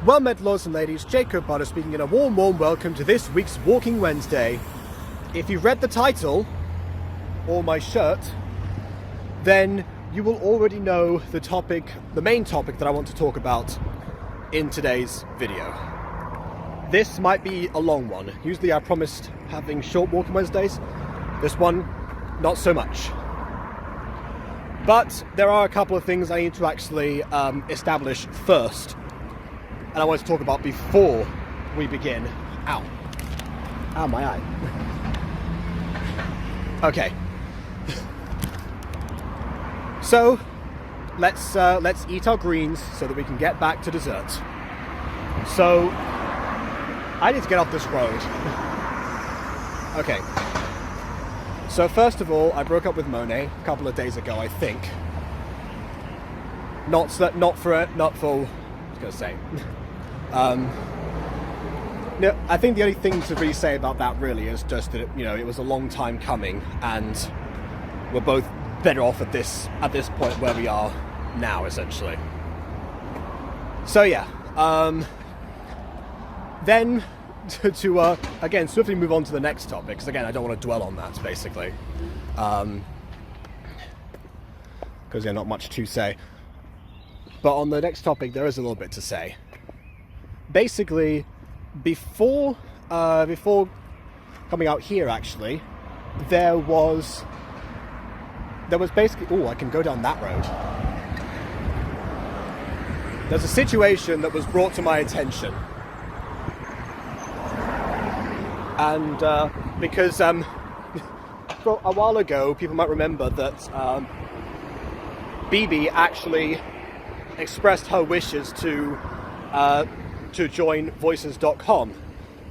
Well met, lords and ladies, Jacob Butter speaking, and a warm welcome to this week's Walking Wednesday. If you've read the title, or my shirt, then you will already know the main topic that I want to talk about in today's video. This might be a long one. Usually I promised having short Walking Wednesdays. This one, not so much. But there are a couple of things I need to actually establish first, and I want to talk about before we begin. Ow. Ow, my eye. Okay. So, let's eat our greens so that we can get back to dessert. So, I need to get off this road. Okay. So first of all, I broke up with Monet a couple of days ago, I think. Not for, I was gonna say. No, I think the only thing to really say about that really is just that, it was a long time coming, and we're both better off at this point where we are now, essentially. So yeah, then to again swiftly move on to the next topic, because again I don't want to dwell on that basically, because there's not much to say. But on the next topic there is a little bit to say. Basically, before coming out here, actually, there was basically, I can go down that road. There's a situation that was brought to my attention. And because for a while ago, people might remember that BB actually expressed her wishes to join Voices.com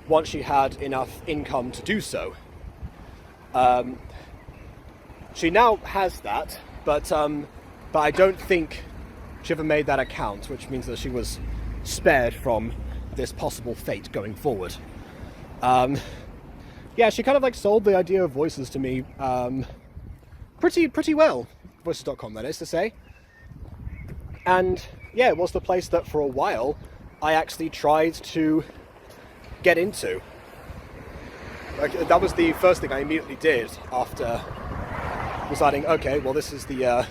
once she had enough income to do so. She now has that, but I don't think she ever made that account, which means that she was spared from this possible fate going forward. Yeah, she kind of sold the idea of Voices to me pretty well. Voices.com, that is to say. And yeah, it was the place that for a while I actually tried to get into. That was the first thing I immediately did after deciding, okay, well, this is the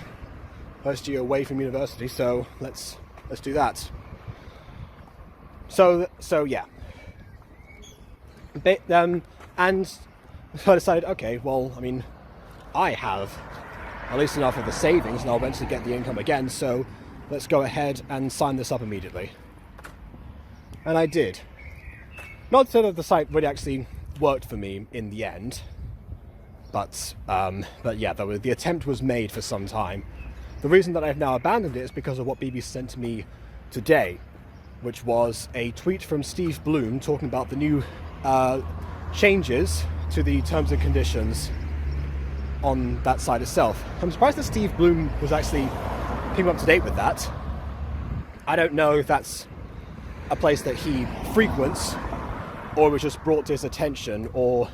first year away from university, so let's do that. So yeah. And so I decided, okay, well, I mean, I have at least enough of the savings, and I'll eventually get the income again, so let's go ahead and sign this up immediately. And I did. Not so that the site really actually worked for me in the end, but yeah, the attempt was made for some time. The reason that I've now abandoned it is because of what BB sent to me today, which was a tweet from Steve Blum talking about the new changes to the terms and conditions on that site itself. I'm surprised that Steve Blum was actually keeping up to date with that. I don't know if that's a place that he frequents, or was just brought to his attention, or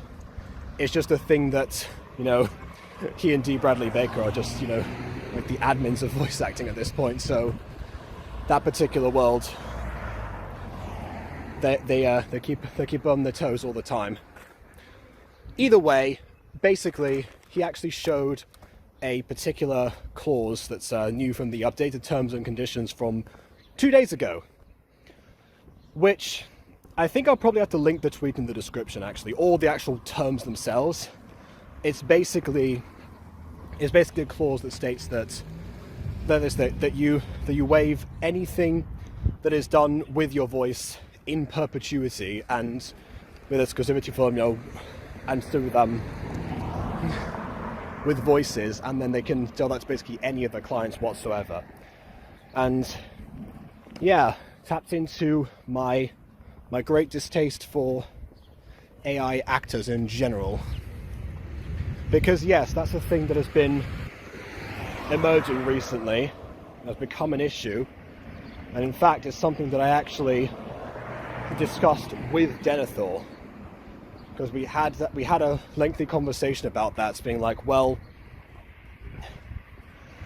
it's just a thing that, he and D. Bradley Baker are just, like the admins of voice acting at this point, so that particular world, they keep on their toes all the time. Either way, basically, he actually showed a particular clause that's new from the updated terms and conditions from 2 days ago, which I think I'll probably have to link the tweet in the description, actually, or the actual terms themselves. It's basically a clause that states that you waive anything that is done with your voice in perpetuity and with exclusivity for and through with Voices, and then they can tell that to basically any of their clients whatsoever. And yeah, tapped into my great distaste for AI actors in general. Because yes, that's a thing that has been emerging recently, has become an issue, and in fact it's something that I actually discussed with Denethor, because we had a lengthy conversation about that, being like, well,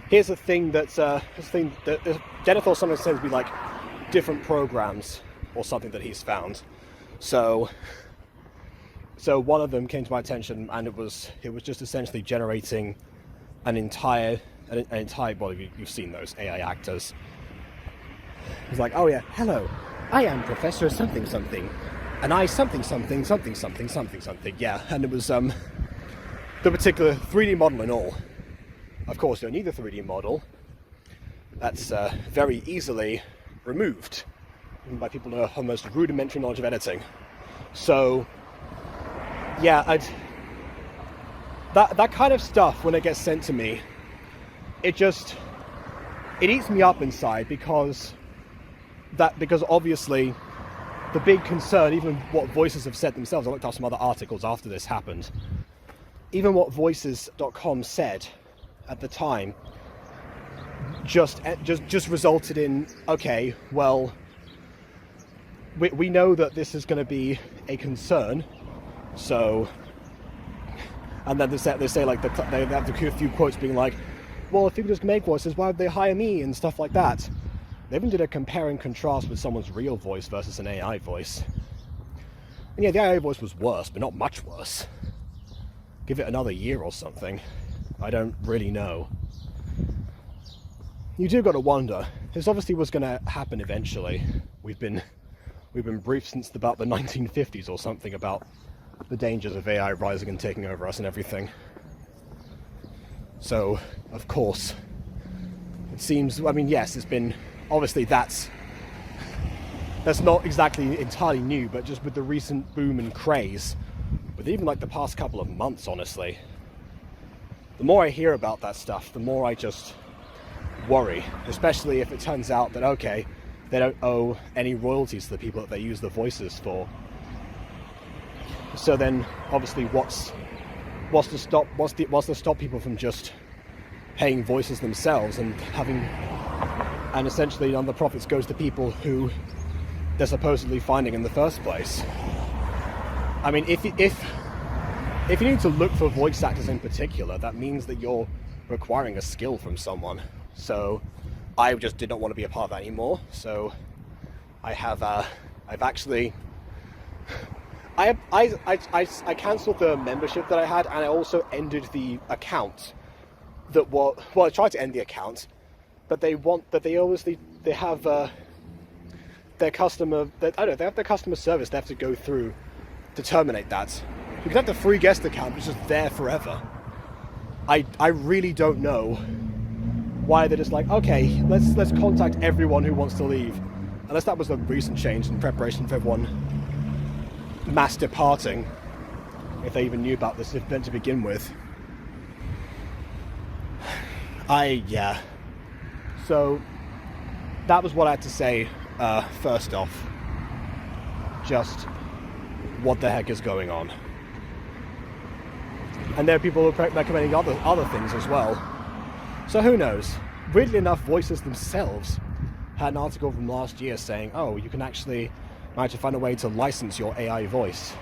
here's a thing that Denethor sometimes tends to be like, different programs or something that he's found. So one of them came to my attention, and it was just essentially generating an entire well, you've seen those AI actors. It's like, oh yeah, hello, I am Professor something something, and I something something something something something something. Yeah, and it was the particular 3D model and all. Of course, you don't need the 3D model. That's very easily removed, even by people who have almost rudimentary knowledge of editing. So, yeah, that kind of stuff, when it gets sent to me, it eats me up inside, because obviously the big concern, even what Voices have said themselves, I looked up some other articles after this happened, even what Voices.com said at the time just resulted in, okay, well, we know that this is going to be a concern, so, and then they say like, they have a few quotes being like, well, if people just make voices, why would they hire me, and stuff like that. They even did a compare and contrast with someone's real voice versus an AI voice. And yeah, the AI voice was worse, but not much worse. Give it another year or something. I don't really know. You do got to wonder. This obviously was going to happen eventually. We've been briefed since about the 1950s or something about the dangers of AI rising and taking over us and everything. So, of course, it seems, I mean, yes, it's been, obviously that's not exactly entirely new, but just with the recent boom and craze, with even like the past couple of months, honestly, the more I hear about that stuff, the more I just worry, especially if it turns out that, okay, they don't owe any royalties to the people that they use the voices for. So then, obviously, what's to stop people from just paying voices themselves and essentially, the profits goes to people who they're supposedly finding in the first place. I mean, if you need to look for voice actors in particular, that means that you're requiring a skill from someone. So I just did not want to be a part of that anymore. So I cancelled the membership that I had, and I also ended the account I tried to end the account, but they have their customer service they have to go through to terminate that. You can have the free guest account, which is just there forever. I really don't know why they're just like, okay, let's contact everyone who wants to leave. Unless that was a recent change in preparation for everyone mass departing, if they even knew about this event to begin with. So that was what I had to say first off. Just what the heck is going on? And there are people who are recommending other things as well. So who knows? Weirdly enough, Voices themselves had an article from last year saying, oh, you can actually manage to find a way to license your AI voice.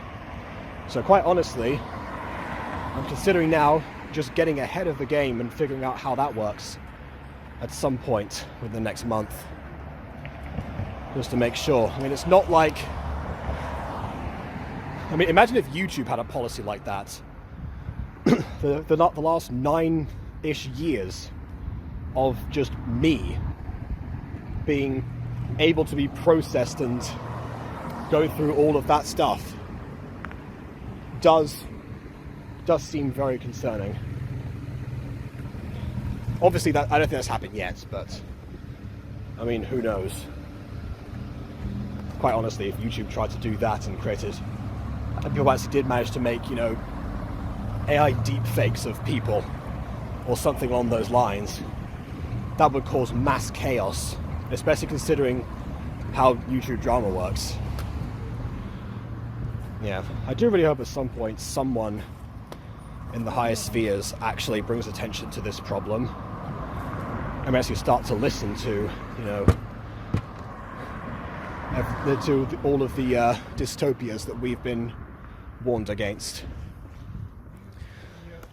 So quite honestly, I'm considering now just getting ahead of the game and figuring out how that works at some point within the next month. Just to make sure. I mean, it's not like... I mean, imagine if YouTube had a policy like that. the last 9-ish years of just me being able to be processed and go through all of that stuff does seem very concerning. Obviously, I don't think that's happened yet, but I mean, who knows? Quite honestly, if YouTube tried to do that and created, and people actually did manage to make, AI deep fakes of people or something along those lines, that would cause mass chaos, especially considering how YouTube drama works. Yeah, I do really hope at some point someone in the higher spheres actually brings attention to this problem and actually start to listen to, to all of the dystopias that we've been warned against.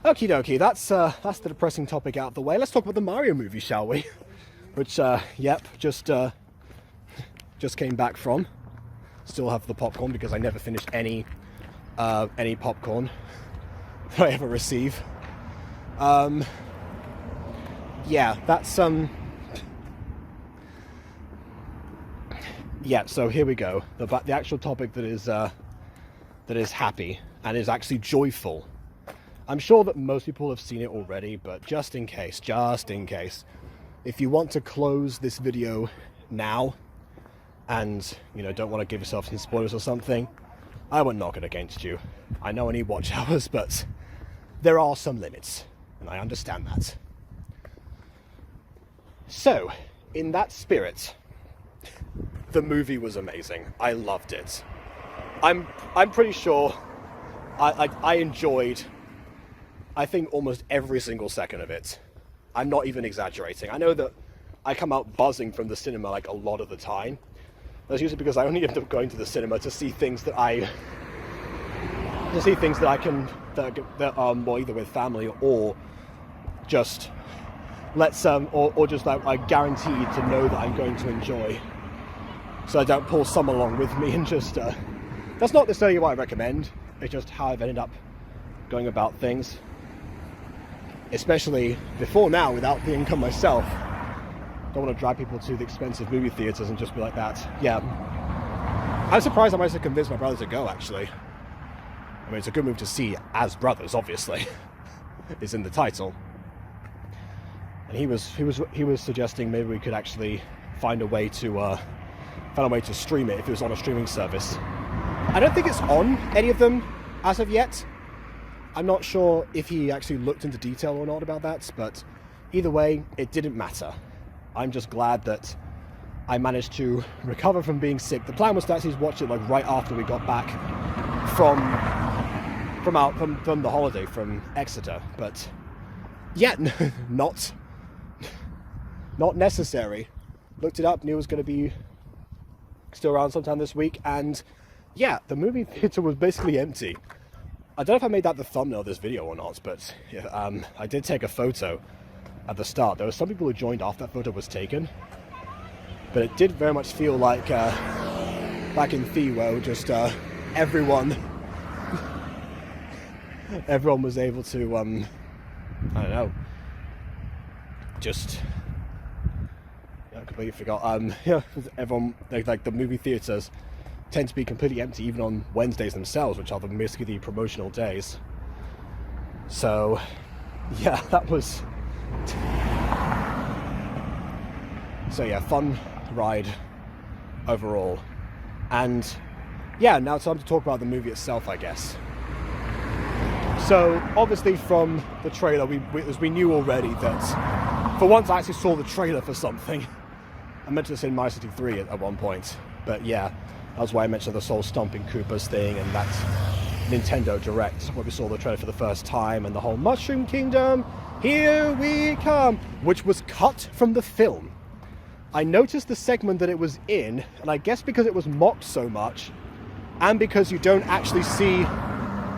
Okie dokie, that's the depressing topic out of the way. Let's talk about the Mario movie, shall we? Which, just just came back from. Still have the popcorn because I never finished any popcorn that I ever receive. Yeah, that's yeah. So here we go. The actual topic that is happy and is actually joyful. I'm sure that most people have seen it already, but just in case, if you want to close this video now and, you know, don't want to give yourself some spoilers or something, I won't knock it against you. I know I need watch hours, but there are some limits, and I understand that. So, in that spirit, the movie was amazing. I loved it. I'm pretty sure I enjoyed, I think, almost every single second of it. I'm not even exaggerating. I know that I come out buzzing from the cinema like a lot of the time. That's usually because I only end up going to the cinema to see things that I can that are more either with family or just or just like I guaranteed to know that I'm going to enjoy. So I don't pull some along with me and just that's not necessarily what I recommend. It's just how I've ended up going about things. Especially before now, without the income myself. Don't want to drive people to the expensive movie theaters and just be like that. Yeah. I'm surprised I managed to convince my brother to go, actually. I mean, it's a good movie to see as brothers, obviously. It's in the title. And he was suggesting maybe we could actually find a way to stream it if it was on a streaming service. I don't think it's on any of them as of yet. I'm not sure if he actually looked into detail or not about that, but either way, it didn't matter. I'm just glad that I managed to recover from being sick. The plan was to actually watch it like right after we got back from the holiday from Exeter, but yeah, not necessary. Looked it up, knew it was going to be still around sometime this week, and yeah, the movie theater was basically empty. I don't know if I made that the thumbnail of this video or not, but I did take a photo at the start. There were some people who joined after that photo was taken, but it did very much feel like back in Thewo, just everyone was able to I don't know, just I completely forgot. Everyone like the movie theaters tend to be completely empty even on Wednesdays themselves, which are basically the promotional days. So yeah, that was fun ride overall. And yeah, now it's time to talk about the movie itself, I guess. So obviously from the trailer, we knew already that for once I actually saw the trailer for something. I mentioned this in My City 3 at one point, but yeah, that's why I mentioned the Soul Stomping Koopas thing and that Nintendo Direct where we saw the trailer for the first time, and the whole Mushroom Kingdom, here we come, which was cut from the film. I noticed the segment that it was in, and I guess because it was mocked so much, and because you don't actually see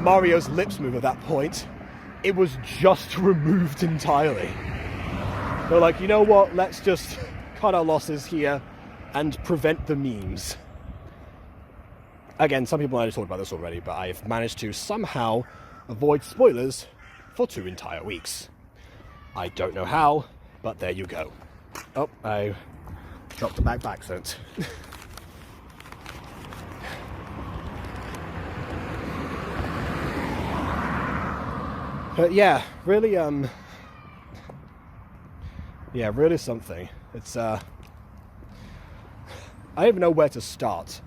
Mario's lips move at that point, it was just removed entirely. They're like, you know what, let's just cut our losses here and prevent the memes. Again, some people might have talked about this already, but I've managed to somehow avoid spoilers for 2 entire weeks. I don't know how, but there you go. Oh, I dropped a back by accident. But yeah, really, really something. It's, I don't even know where to start.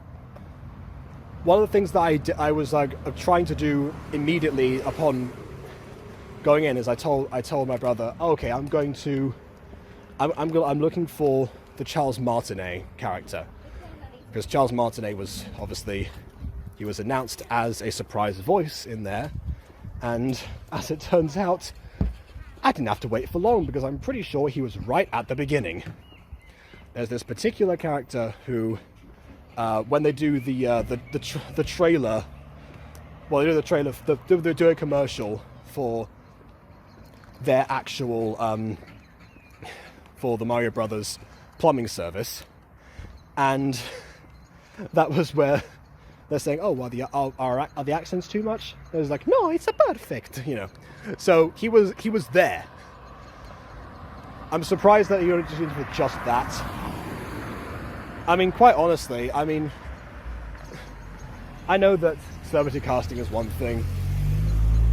One of the things that I was like trying to do immediately upon going in is I told my brother, oh, okay, I'm looking for the Charles Martinet character, because Charles Martinet was obviously, he was announced as a surprise voice in there, and as it turns out, I didn't have to wait for long because I'm pretty sure he was right at the beginning. There's this particular character who, when they do the trailer, well, they do the trailer, they do a commercial for their actual, for the Mario Brothers plumbing service, and that was where they're saying, "Oh, well, are the accents too much?" It was like, "No, it's a perfect," you know. So he was there. I'm surprised that he only did it with just that. I mean, quite honestly, I mean, I know that celebrity casting is one thing.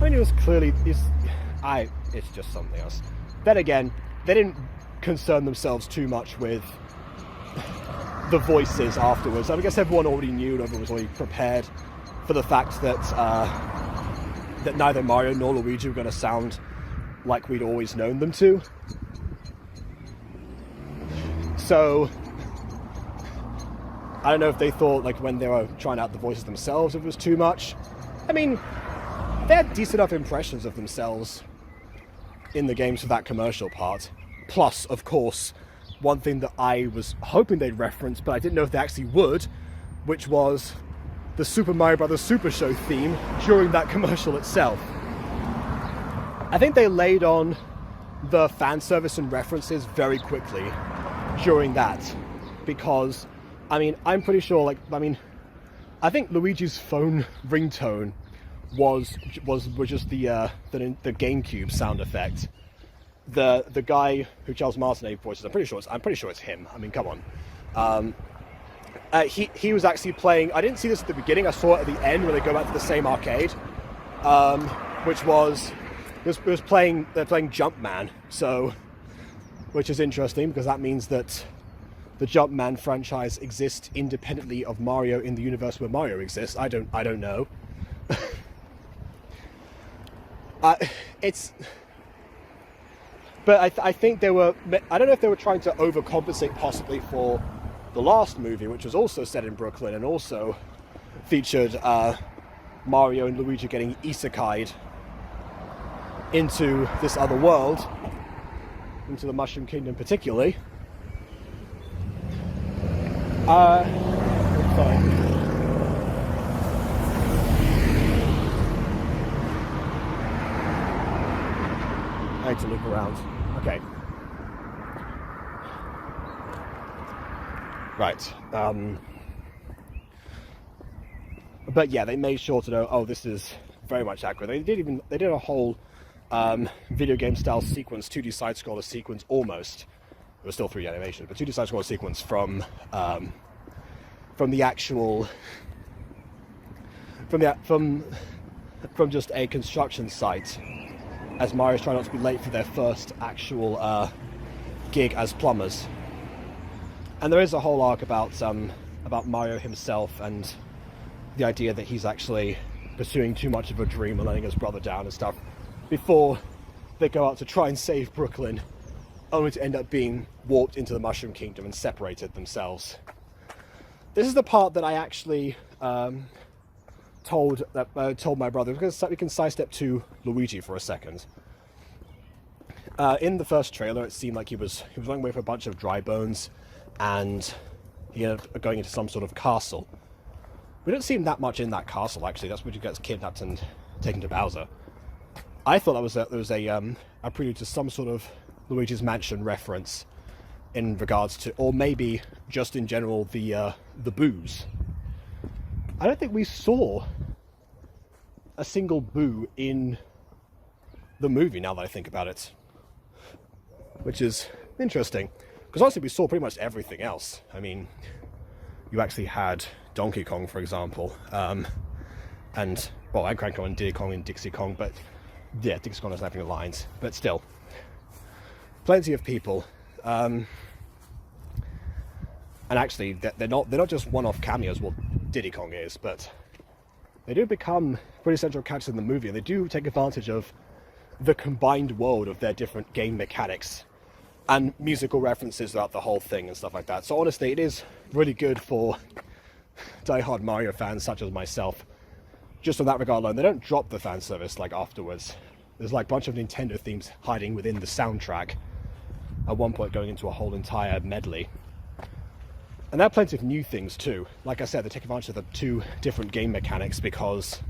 I mean, it was clearly it's just something else. Then again, they didn't concern themselves too much with the voices afterwards. I guess everyone already knew, everyone was already prepared for the fact that that neither Mario nor Luigi were going to sound like we'd always known them to. So I don't know if they thought, like, when they were trying out the voices themselves, if it was too much. I mean, they had decent enough impressions of themselves in the games for that commercial part. Plus, of course, one thing that I was hoping they'd reference, but I didn't know if they actually would, which was the Super Mario Bros. Super Show theme during that commercial itself. I think they laid on the fan service and references very quickly during that, because, I mean, I'm pretty sure, like, I mean, I think Luigi's phone ringtone was just the GameCube sound effect. The guy who Charles Martinet voices, I'm pretty sure it's him. I mean, come on. He was actually playing. I didn't see this at the beginning. I saw it at the end when they go back to the same arcade, which was playing. They're playing Jumpman, so, which is interesting because that means that the Jumpman franchise exists independently of Mario in the universe where Mario exists. I don't know. But I think they were. I don't know if they were trying to overcompensate possibly for the last movie, which was also set in Brooklyn and also featured Mario and Luigi getting isekai'd into this other world, into the Mushroom Kingdom particularly. Sorry. I need to look around. Okay. Right. But yeah, they made sure to know, oh, this is very much accurate. They did a whole video game style sequence, 2D side scroller sequence almost. It was still 3D animation, but 2D side scroller sequence from the actual from just a construction site, as Mario's trying not to be late for their first actual gig as plumbers. And there is a whole arc about Mario himself and the idea that he's actually pursuing too much of a dream and letting his brother down and stuff before they go out to try and save Brooklyn, only to end up being warped into the Mushroom Kingdom and separated themselves. This is the part that I actually told my brother, because we can sidestep to Luigi for a second. In the first trailer, it seemed like he was running away from a bunch of dry bones, and he ended up going into some sort of castle. We don't see him that much in that castle, actually. That's where he gets kidnapped and taken to Bowser. I thought that was a prelude to some sort of Luigi's Mansion reference in regards to, or maybe just in general, the boos. I don't think we saw a single boo in the movie, now that I think about it, which is interesting, because honestly we saw pretty much everything else. I mean, you actually had Donkey Kong, for example, and Cranky Kong and Diddy Kong and Dixie Kong, but yeah, Dixie Kong doesn't have any lines, but still, plenty of people. And actually, they're not just one-off cameos. Well, Diddy Kong is, but they do become pretty central characters in the movie, and they do take advantage of the combined world of their different game mechanics and musical references throughout the whole thing and stuff like that. So honestly, it is really good for die-hard Mario fans such as myself. Just on that regard alone, they don't drop the fan service like afterwards. There's like a bunch of Nintendo themes hiding within the soundtrack, at one point going into a whole entire medley. And there are plenty of new things too. Like I said, they take advantage of the two different game mechanics because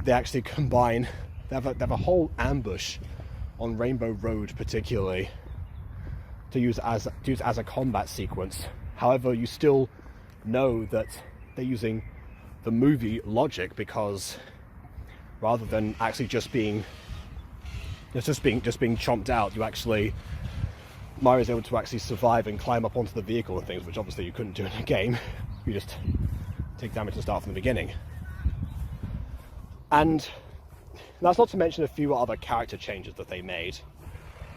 they actually combine. They have a whole ambush on Rainbow Road, particularly, to use as a combat sequence. However, you still know that they're using the movie logic, because rather than actually just being chomped out, Mario's able to actually survive and climb up onto the vehicle and things, which obviously you couldn't do in a game. You just take damage and start from the beginning. And that's not to mention a few other character changes that they made.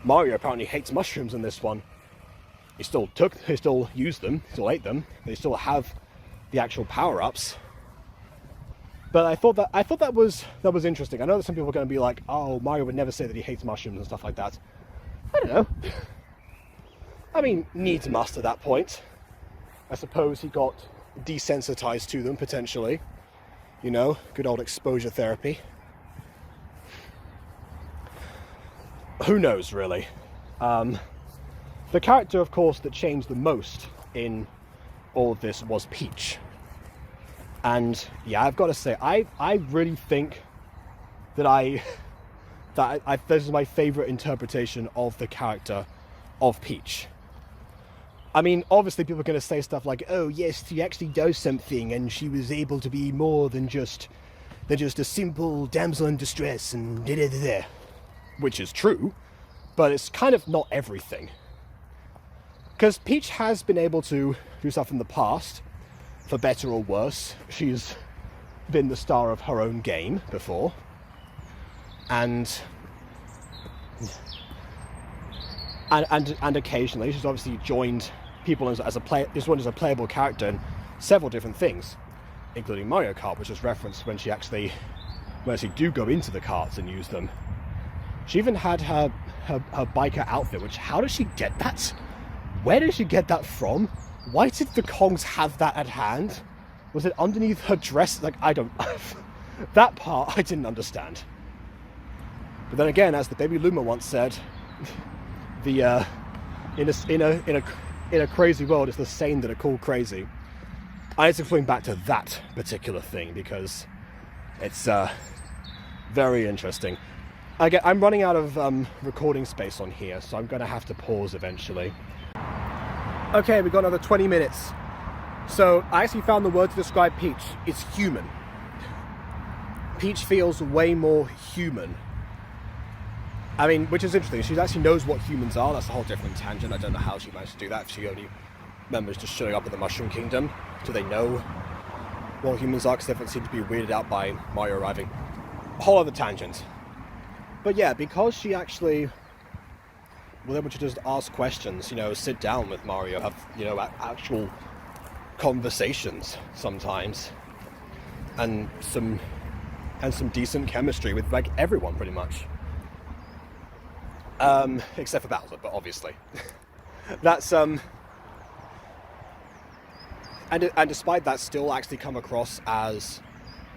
Mario apparently hates mushrooms in this one. He still used them, still ate them. They still have the actual power-ups. But I thought that was interesting. I know that some people are going to be like, "Oh, Mario would never say that he hates mushrooms and stuff like that." I don't know. I mean, needs must at that point. I suppose he got desensitized to them potentially. You know, good old exposure therapy. Who knows, really? The character, of course, that changed the most in all of this was Peach. And yeah, I've got to say, I really think that this is my favorite interpretation of the character of Peach. I mean, obviously people are going to say stuff like, "Oh yes, she actually does something and she was able to be more than just a simple damsel in distress and da-da-da-da," which is true, but it's kind of not everything. Because Peach has been able to do stuff in the past, for better or worse. She's been the star of her own game before, and occasionally she's obviously joined people as a playable character in several different things, including Mario Kart, which is referenced when she do go into the karts and use them. She even had her biker outfit, which, how does she get that? Where did she get that from? Why did the Kongs have that at hand? Was it underneath her dress? Like, I don't... that part I didn't understand. But then again, as the baby Luma once said, in a crazy world, it's the sane that are called crazy. I need to swing back to that particular thing because it's very interesting. Again, I'm running out of recording space on here, so I'm going to have to pause eventually. Okay, we've got another 20 minutes. So I actually found the word to describe Peach. It's human. Peach feels way more human. I mean, which is interesting. She actually knows what humans are. That's a whole different tangent. I don't know how she managed to do that. If she only remembers just showing up in the Mushroom Kingdom. Do they know what humans are? Because they seem to be weirded out by Mario arriving. A whole other tangent. But yeah, because she actually was able to just ask questions, you know, sit down with Mario, have, you know, actual conversations sometimes, and some decent chemistry with like everyone pretty much, except for Bowser, but obviously that's and despite that, still actually come across as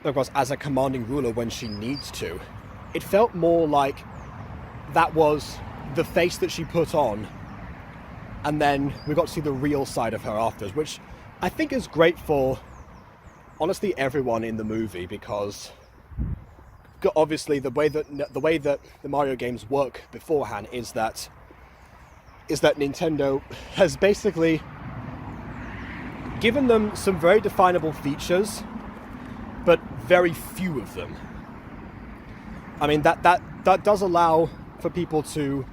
a commanding ruler when she needs to. It felt more like that was the face that she put on, and then we got to see the real side of her afterwards, which I think is great for, honestly, everyone in the movie, because obviously the way that the Mario games work beforehand is that Nintendo has basically given them some very definable features, but very few of them. I mean, that does allow for people to,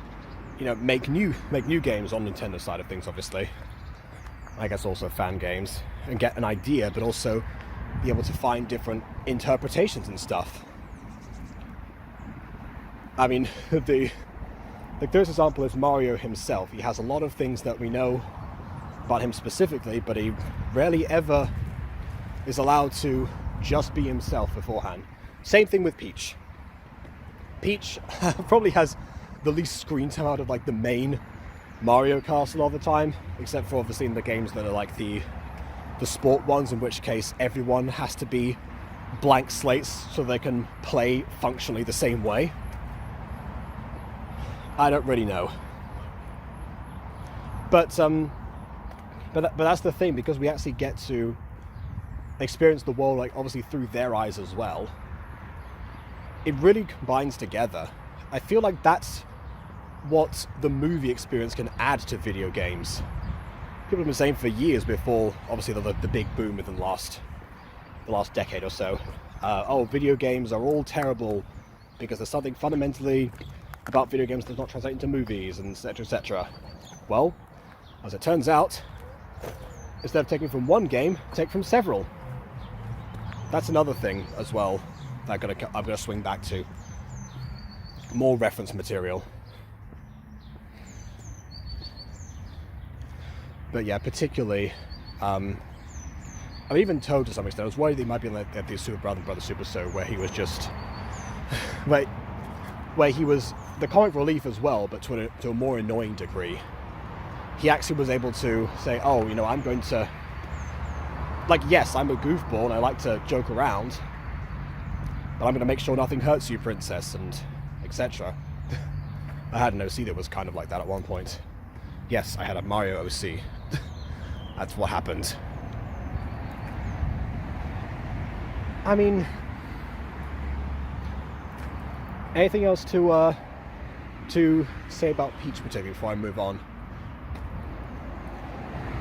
you know, make new games on Nintendo side of things, obviously. I guess also fan games, and get an idea, but also be able to find different interpretations and stuff. I mean, the clearest example is Mario himself. He has a lot of things that we know about him specifically, but he rarely ever is allowed to just be himself beforehand. Same thing with Peach. Peach probably has the least screen time out of like the main Mario cast a lot of the time, except for obviously in the games that are like the sport ones, in which case everyone has to be blank slates so they can play functionally the same way. I don't really know, but that's the thing, because we actually get to experience the world, like, obviously through their eyes as well. It really combines together. I feel like that's what the movie experience can add to video games. People have been saying for years before, obviously, the big boom within the last the last decade or so. Oh, video games are all terrible because there's something fundamentally about video games that does not translate into movies, and etc, etc. Well, as it turns out, instead of taking from one game, take from several. That's another thing as well that I'm gonna swing back to. More reference material. But yeah, particularly, I'm even told to some extent, I was worried he might be like the Super Brother and Brother Super Show, where he was just, where he was the comic relief as well, but to a more annoying degree. He actually was able to say, oh, you know, I'm going to, like, yes, I'm a goofball and I like to joke around, but I'm going to make sure nothing hurts you, princess, and etc. I had an OC that was kind of like that at one point. Yes, I had a Mario OC. That's what happened. I mean, anything else to say about Peach particularly before I move on?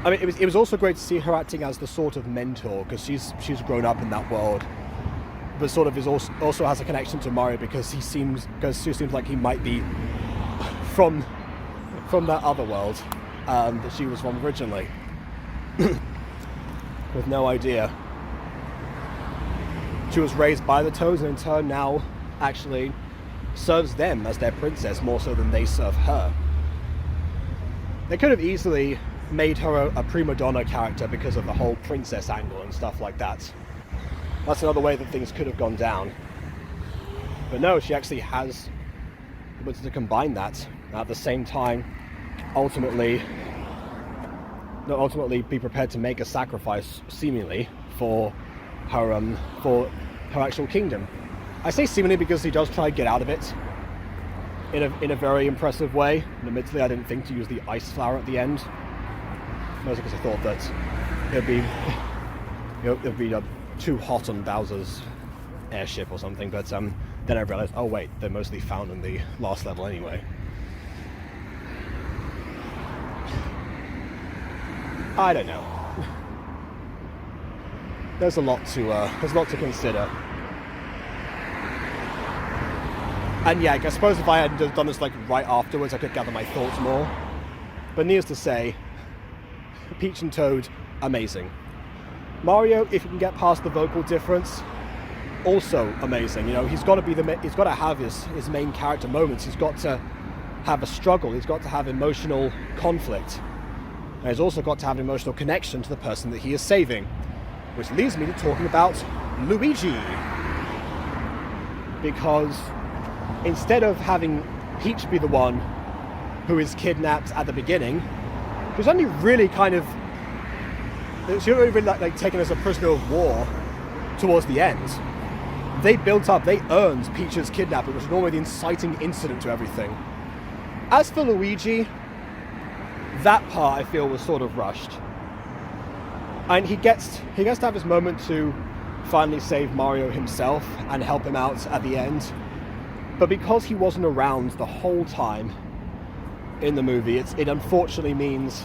I mean, it was also great to see her acting as the sort of mentor, because she's grown up in that world, but sort of also has a connection to Mario because she seems like he might be from that other world that she was from originally, with no idea. She was raised by the Toads and in turn now actually serves them as their princess more so than they serve her. They could have easily made her a prima donna character because of the whole princess angle and stuff like that. That's another way that things could have gone down. But no, she actually has wanted to combine that at the same time, ultimately be prepared to make a sacrifice, seemingly, for her actual kingdom. I say seemingly because he does try to get out of it in a very impressive way. And admittedly, I didn't think to use the ice flower at the end, mostly because I thought that it'd be too hot on Bowser's airship or something. But then I realized, oh wait, they're mostly found in the last level anyway. I don't know. There's a lot to consider. And yeah, I suppose if I had done this like right afterwards, I could gather my thoughts more. But needless to say, Peach and Toad, amazing. Mario, if you can get past the vocal difference, also amazing. You know, he's got to have his main character moments. He's got to have a struggle. He's got to have emotional conflict. And he's also got to have an emotional connection to the person that he is saving. Which leads me to talking about Luigi. Because instead of having Peach be the one who is kidnapped at the beginning, she's only really like taken as a prisoner of war towards the end. They earned Peach's kidnapping, which was normally the inciting incident to everything. As for Luigi, that part I feel was sort of rushed. And he gets to have his moment to finally save Mario himself and help him out at the end. But because he wasn't around the whole time in the movie, it unfortunately means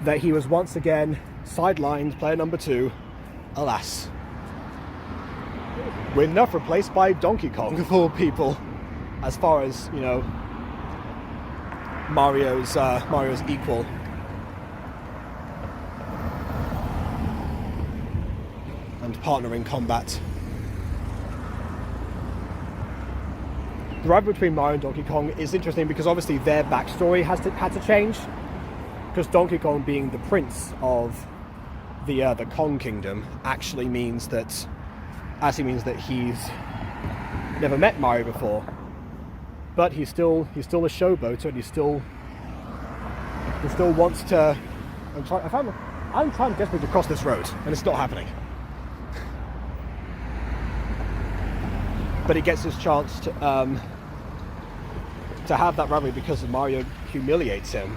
that he was once again sidelined, player number 2, alas. With enough replaced by Donkey Kong, of all people, as far as, you know, Mario's equal. And partner in combat. The rivalry between Mario and Donkey Kong is interesting because obviously their backstory had to change. Because Donkey Kong being the prince of the Kong Kingdom actually means that he's never met Mario before. But he's still a showboater, and he still wants to. I'm trying desperately to cross this road, and it's not happening. But he gets his chance to have that rivalry because Mario humiliates him.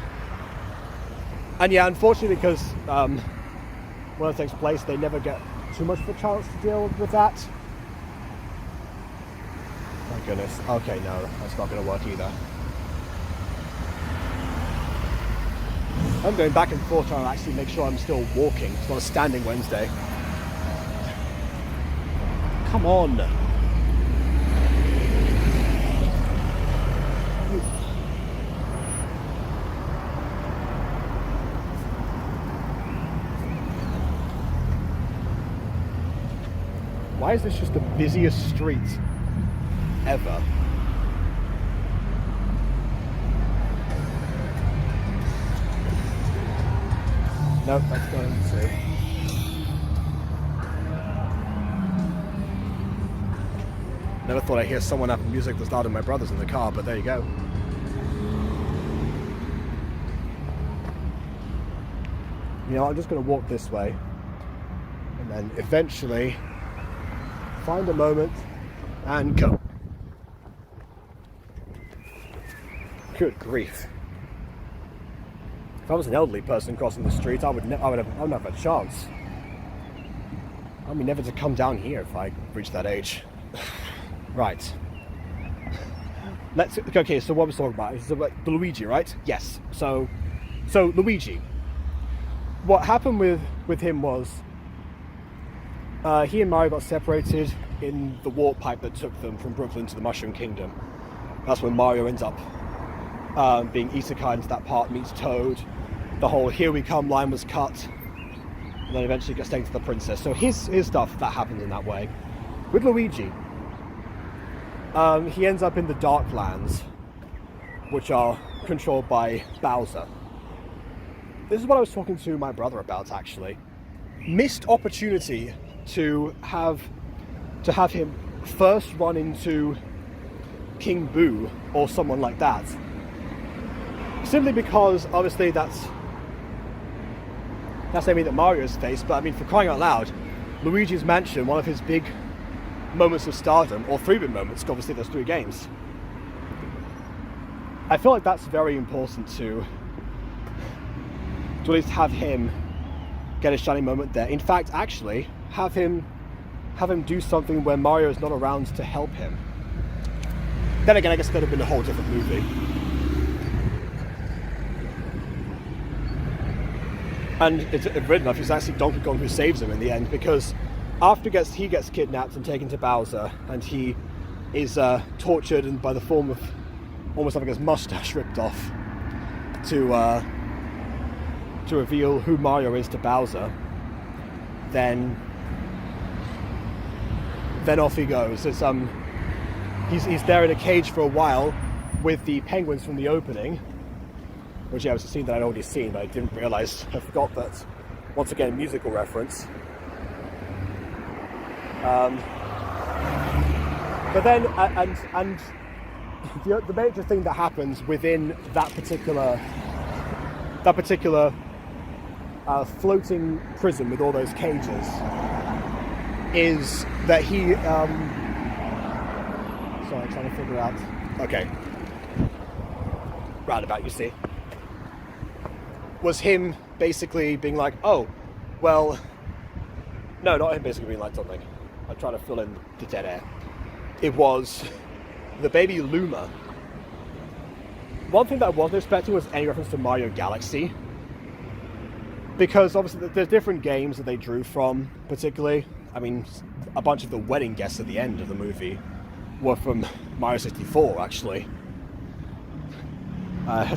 And yeah, unfortunately, because when it takes place, they never get too much of a chance to deal with that. My goodness. Okay, no, that's not going to work either. I'm going back and forth trying to actually make sure I'm still walking. It's not a standing Wednesday. come on. Why is this just the busiest street ever? Nope, that's going to. Never thought I'd hear someone having music that's louder than my brother's in the car, but there you go. You know, I'm just going to walk this way and then eventually find a moment and go. Good grief. If I was an elderly person crossing the street, I would have a chance. I mean, never to come down here if I reached that age. Right. Okay, so what we're talking about is about Luigi, right? Yes. So Luigi. What happened with him was he and Mario got separated in the warp pipe that took them from Brooklyn to the Mushroom Kingdom. That's when Mario ends up being isekai into that part, meets Toad. The whole "here we come" line was cut, and then eventually gets taken to the princess. So his stuff that happens in that way. With Luigi, he ends up in the Dark Lands, which are controlled by Bowser. This is what I was talking to my brother about, actually. Missed opportunity to have him first run into King Boo or someone like that. Simply because, obviously, that's aiming at Mario's face, but I mean, for crying out loud, Luigi's Mansion, one of his big moments of stardom, or 3 big moments, obviously there's 3 games. I feel like that's very important to at least have him get a shining moment there. In fact, actually, have him do something where Mario is not around to help him. Then again, I guess it could have been a whole different movie. And it's weird enough, it's actually Donkey Kong who saves him in the end, because after he gets kidnapped and taken to Bowser, and he is tortured and by the form of almost having his mustache ripped off to reveal who Mario is to Bowser, then off he goes. It's he's there in a cage for a while with the penguins from the opening, which was a scene that I'd already seen, but I didn't realise. I forgot that. Once again, musical reference. But then, and the major thing that happens within that particular floating prison with all those cages is that he. Sorry, I'm trying to figure out. Okay. Roundabout, you see. Was him basically being like, oh, well, no, not him basically being like something. I'm trying to fill in the dead air. It was the baby Luma. One thing that I wasn't expecting was any reference to Mario Galaxy, because obviously there's different games that they drew from, particularly. I mean, a bunch of the wedding guests at the end of the movie were from Mario 64, actually.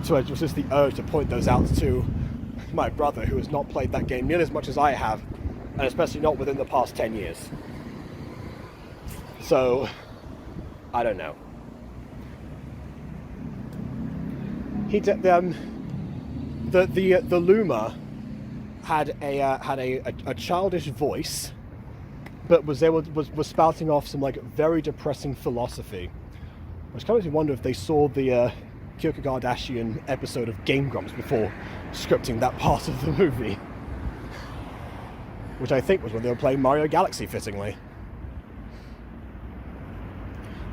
So it was just the urge to point those out to my brother, who has not played that game nearly as much as I have, and especially not within the past 10 years. So, I don't know. The Luma had a childish voice, but was spouting off some like very depressing philosophy, which kind of makes me wonder if they saw the Kierkegaardian episode of Game Grumps before scripting that part of the movie, which I think was when they were playing Mario Galaxy, fittingly.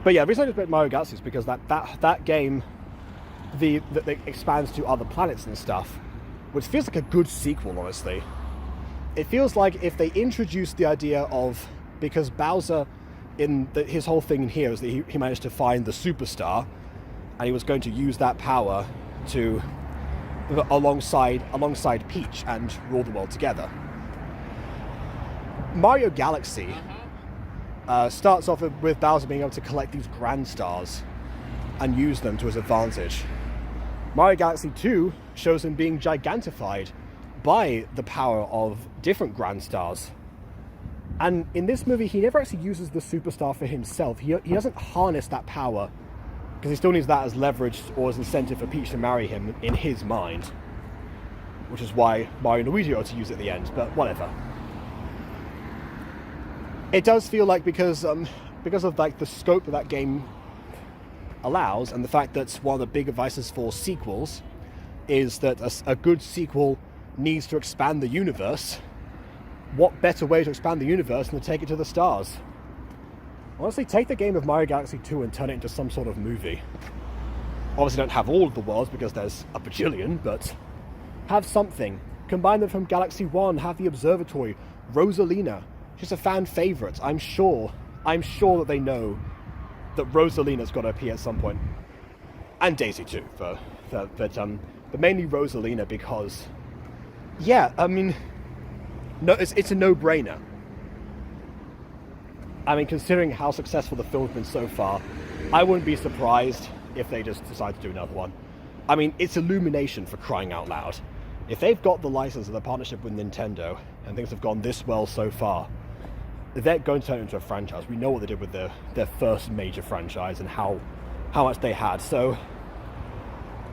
But yeah, the reason I just played Mario Galaxy is because that game, that expands to other planets and stuff, which feels like a good sequel, honestly. It feels like if they introduced the idea of, because Bowser, his whole thing in here is that he managed to find the superstar, and he was going to use that power to alongside Peach and rule the world together. Mario Galaxy Starts off with Bowser being able to collect these grand stars and use them to his advantage. Mario Galaxy 2 shows him being gigantified by the power of different grand stars. And in this movie, he never actually uses the superstar for himself. He doesn't harness that power, because he still needs that as leverage or as incentive for Peach to marry him in his mind. Which is why Mario and Luigi are to use it at the end, but whatever. It does feel like because of like the scope that game allows, and the fact that one of the big advices for sequels is that a good sequel needs to expand the universe. What better way to expand the universe than to take it to the stars? Honestly, take the game of Mario Galaxy 2 and turn it into some sort of movie. Obviously don't have all of the worlds because there's a bajillion, but have something. Combine them from Galaxy 1, have the observatory, Rosalina. She's a fan favourite. I'm sure that they know that Rosalina's got to appear at some point. And Daisy too, but mainly Rosalina because, yeah, I mean, no, it's a no-brainer. I mean, considering how successful the film's been so far, I wouldn't be surprised if they just decide to do another one. I mean, it's Illumination, for crying out loud. If they've got the license and the partnership with Nintendo, and things have gone this well so far, they're going to turn it into a franchise. We know what they did with their first major franchise and how much they had. So,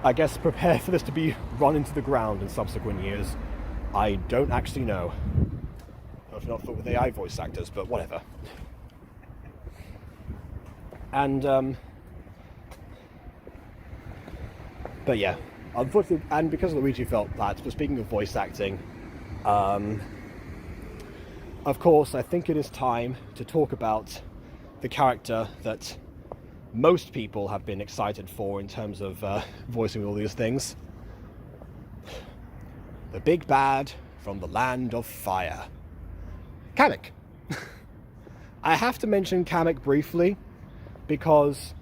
I guess prepare for this to be run into the ground in subsequent years. I don't actually know. I've not thought with AI voice actors, but whatever. And, but yeah, unfortunately, and because Luigi felt that, but speaking of voice acting, of course, I think it is time to talk about the character that most people have been excited for in terms of voicing all these things. The big bad from the land of fire. Kamek. I have to mention Kamek briefly because,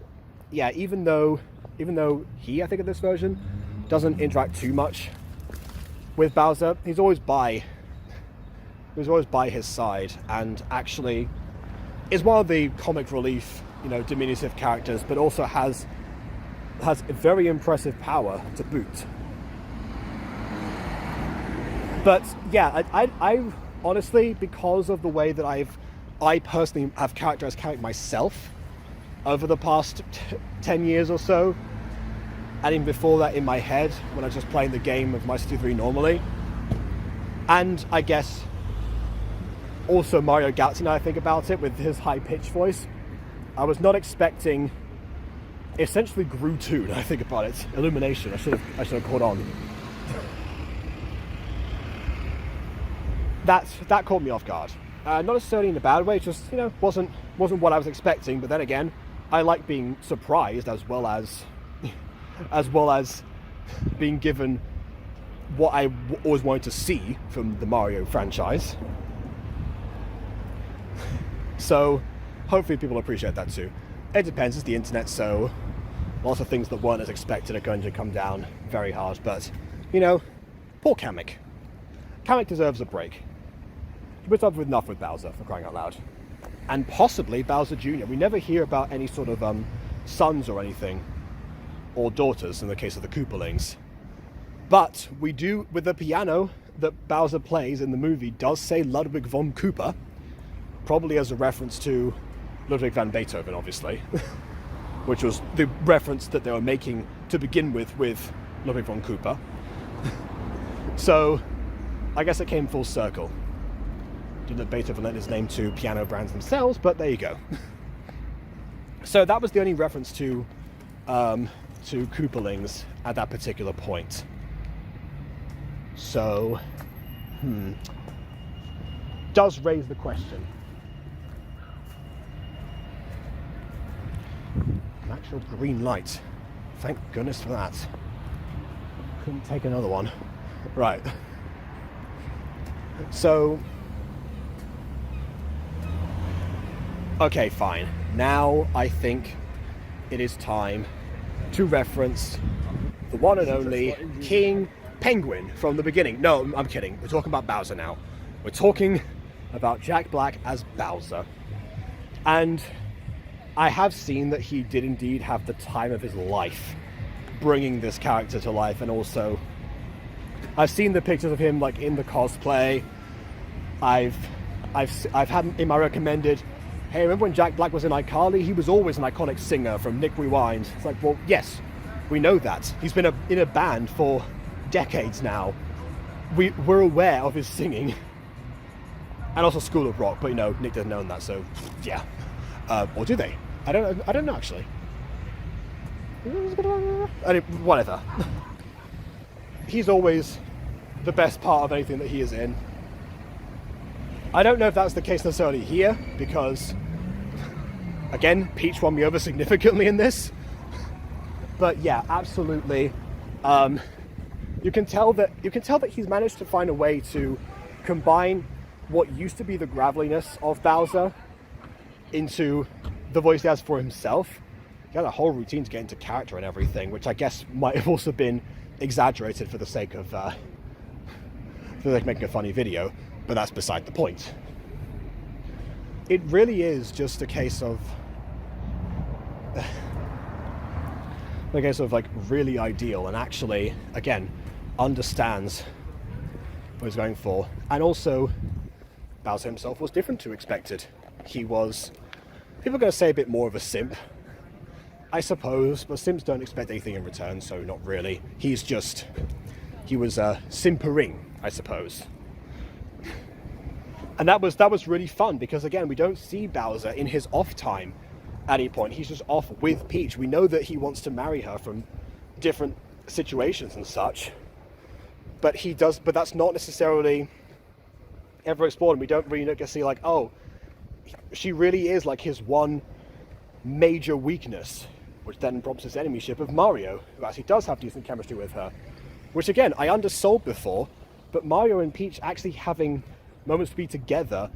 yeah, even though he, I think in this version, doesn't interact too much with Bowser, he's always by his side, and actually is one of the comic relief, diminutive characters, but also has a very impressive power to boot. But yeah, I honestly, because of the way that I personally have characterized Kamek myself over the past 10 years or so, and even before that in my head when I was just playing the game of Mario 63 normally, and I guess also Mario Galaxy, now I think about it, with his high-pitched voice, I was not expecting essentially Gru 2, now I think about it. Illumination, I should have caught on. That caught me off guard. Not necessarily in a bad way, it just, wasn't what I was expecting, but then again, I like being surprised as well as being given what I always wanted to see from the Mario franchise. So, hopefully people appreciate that too. It depends, it's the internet, so lots of things that weren't as expected are going to come down very hard, but, poor Kamek. Kamek deserves a break. He puts up with enough with Bowser, for crying out loud. And possibly Bowser Jr. We never hear about any sort of sons or anything, or daughters in the case of the Koopalings. But we do, with the piano that Bowser plays in the movie, does say Ludwig von Koopa, probably as a reference to Ludwig van Beethoven, obviously, which was the reference that they were making to begin with Ludwig von Koopa. So, I guess it came full circle. Didn't that Beethoven lent his name to piano brands themselves, but there you go. So that was the only reference to Koopalings at that particular point. So, does raise the question. An actual green light. Thank goodness for that. Couldn't take another one. Right. So, okay, fine. Now I think it is time to reference the one and only King Penguin from the beginning. No, I'm kidding. We're talking about Bowser now. We're talking about Jack Black as Bowser. And I have seen that he did indeed have the time of his life bringing this character to life, and also I've seen the pictures of him like in the cosplay. I've had in my recommended, hey, remember when Jack Black was in iCarly? He was always an iconic singer from Nick Rewind. It's like, well, yes, we know that. He's been in a band for decades now. We're aware of his singing. And also School of Rock, but Nick doesn't own that, so yeah. Or do they? I don't know actually. Whatever. He's always the best part of anything that he is in. I don't know if that's the case necessarily here, because again, Peach won me over significantly in this. But yeah, absolutely. You can tell that he's managed to find a way to combine what used to be the graveliness of Bowser into the voice he has for himself. He had a whole routine to get into character and everything, which I guess might have also been exaggerated for the sake of making a funny video, but that's beside the point. It really is just a case of like really ideal, and actually again understands what he's going for. And also Bowser himself was different to expected. He was, people are going to say, a bit more of a simp, I suppose, but simps don't expect anything in return, so not really. He was simpering, I suppose. And that was really fun, because again, we don't see Bowser in his off time at any point. He's just off with Peach. We know that he wants to marry her from different situations and such, but that's not necessarily ever explored, and we don't really get to see like, oh, she really is like his one major weakness, which then prompts his enemyship of Mario, who actually does have decent chemistry with her, which again, I undersold before, but Mario and Peach actually having moments to be together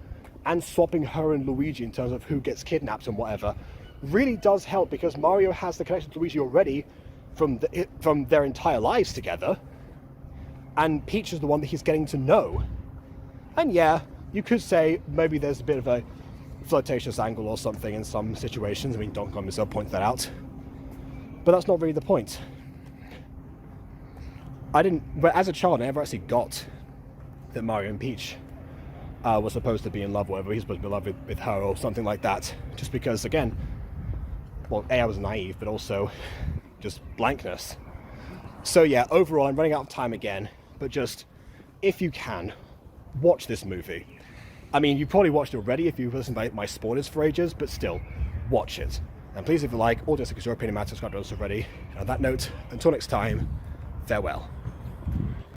and swapping her and Luigi in terms of who gets kidnapped and whatever really does help, because Mario has the connection to Luigi already from their entire lives together, and Peach is the one that he's getting to know. And yeah, you could say maybe there's a bit of a flirtatious angle or something in some situations. I mean, Donkey Kong himself pointed that out. But that's not really the point. But as a child, I never actually got that Mario and Peach were supposed to be in love, or whether he's supposed to be in love with her or something like that. Just because, again, well, I was naive, but also just blankness. So yeah, overall, I'm running out of time again, but just, if you can, watch this movie. I mean, you probably watched it already if you've listened to my spoilers for ages, but still, watch it. And please, if you like, or just because your opinion matters, subscribe to us already. And on that note, until next time, farewell.